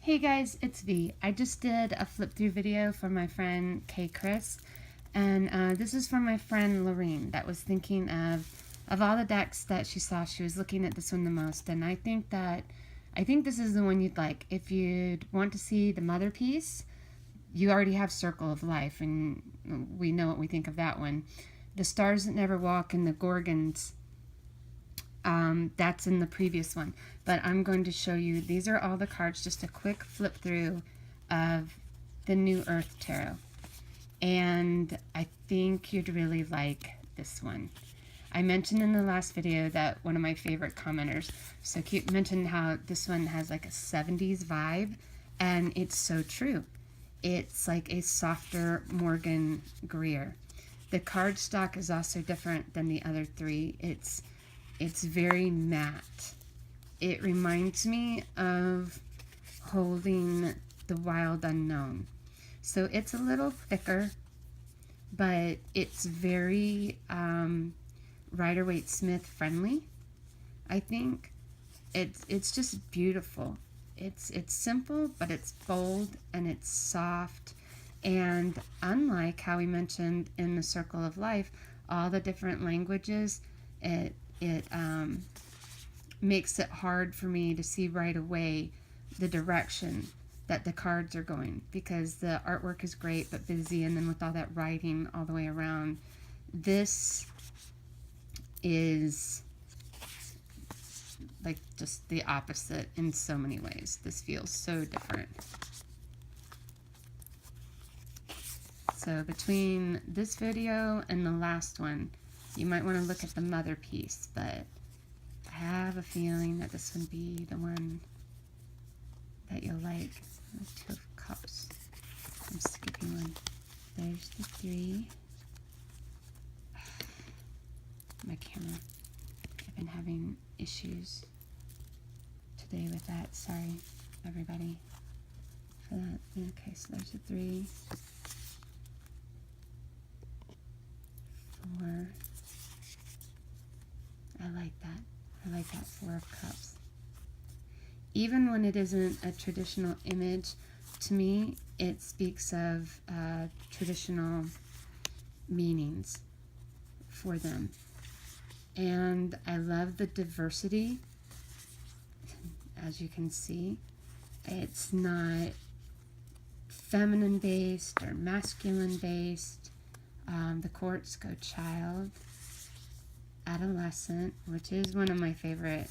Hey guys, it's V. I just did a flip through video for my friend Kay Chris, and this is from my friend Loreen that was thinking of all the decks that she saw. She was looking at this one the most, and I think this is the one you'd like. If you'd want to see the mother piece, you already have Circle of Life, and we know what we think of that one. The Stars That Never Walk and the Gorgons. That's in the previous one, but I'm going to show you, these are all the cards, just a quick flip through of the New Earth Tarot, and I think you'd really like this one. I mentioned in the last video that one of my favorite commenters, so cute, mentioned how this one has like a 70s vibe, and it's so true. It's like a softer Morgan Greer. The card stock is also different than the other three. It's very matte. It reminds me of holding the Wild Unknown. So it's a little thicker, but it's very Rider-Waite-Smith friendly, I think. It's just beautiful. It's simple, but it's bold and it's soft. And unlike how we mentioned in the Circle of Life, all the different languages, it makes it hard for me to see right away the direction that the cards are going, because the artwork is great but busy, and then with all that writing all the way around, this is like just the opposite in so many ways. This feels so different. So between this video and the last one, you might want to look at the mother piece, but I have a feeling that this would be the one that you'll like. The Two of Cups. I'm skipping one. There's the three. My camera. I've been having issues today with that. Sorry, everybody, for that. Okay, so there's the three. Four. I like that. I like that Four of Cups. Even when it isn't a traditional image, to me, it speaks of traditional meanings for them. And I love the diversity. As you can see, it's not feminine based or masculine based. The courts go child, adolescent, which is one of my favorite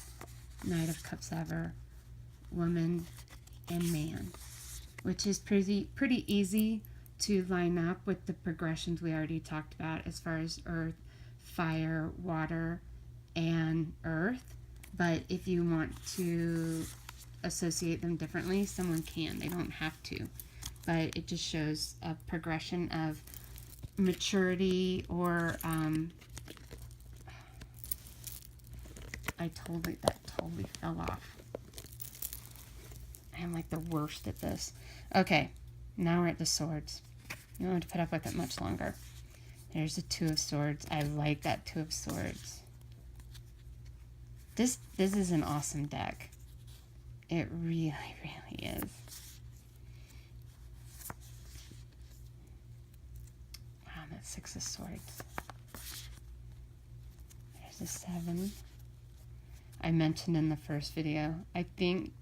Knight of Cups ever, woman, and man, which is pretty easy to line up with the progressions we already talked about as far as earth, fire, water, and earth. But if you want to associate them differently, someone can. They don't have to. But it just shows a progression of maturity, or that totally fell off. I'm like the worst at this. Okay, now we're at the swords. You don't have to put up with it much longer. There's the Two of Swords. I like that Two of Swords. This is an awesome deck. It really, really is. Wow, that Six of Swords. There's a Seven. I mentioned in the first video, I think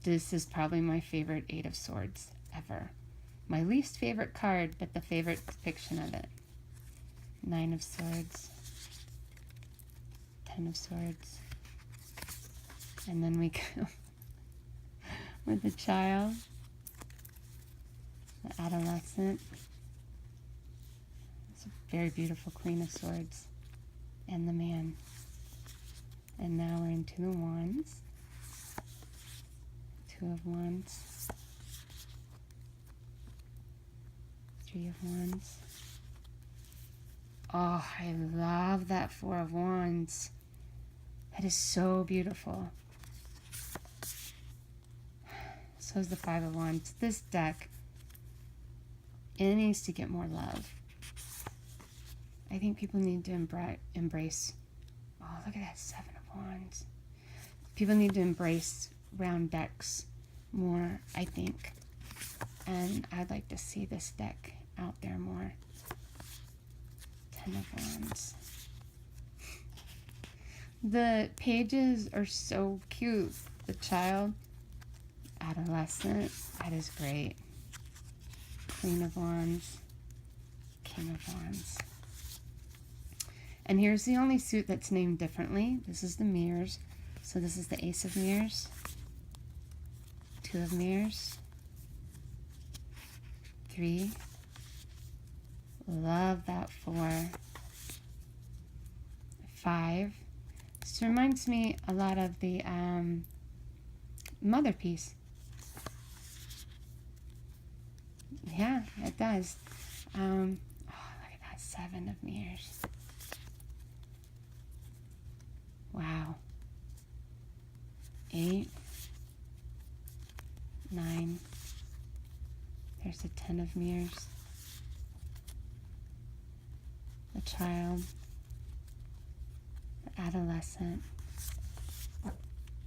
this is probably my favorite Eight of Swords ever. My least favorite card, but the favorite depiction of it. Nine of Swords. 10 of Swords. And then we go with the child, the adolescent. It's a very beautiful Queen of Swords. And the man. And now we're into the Wands. Two of Wands. Three of Wands. Oh, I love that Four of Wands. That is so beautiful. So is the Five of Wands. This deck, it needs to get more love. I think people need to embrace. Oh, look at that Seven of Wands. People need to embrace round decks more, I think. And I'd like to see this deck out there more. 10 of Wands. The pages are so cute. The child, adolescent, that is great. Queen of Wands, King of Wands. And here's the only suit that's named differently. This is the mirrors. So this is the Ace of Mirrors, 2 of Mirrors, 3. Love that 4. 5. This reminds me a lot of the Mother piece. Yeah, it does. Oh, look at that 7 of Mirrors. Wow. 8, 9. There's the 10 of Mirrors. The child. The adolescent.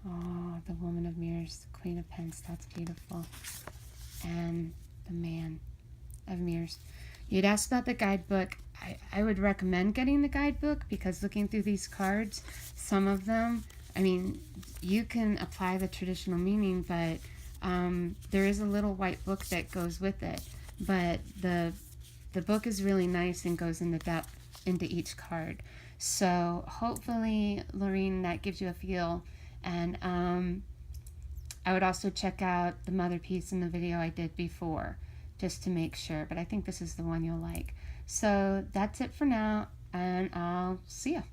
Oh, the Woman of Mirrors, the Queen of Pentacles. That's beautiful. And the Man of Mirrors. You'd asked about the guidebook. I would recommend getting the guidebook because looking through these cards, some of them, I mean, you can apply the traditional meaning, but there is a little white book that goes with it. But the book is really nice and goes into depth into each card. So hopefully, Loreen, that gives you a feel. And I would also check out the Mother piece in the video I did before, just to make sure. But I think this is the one you'll like. So that's it for now, and I'll see ya.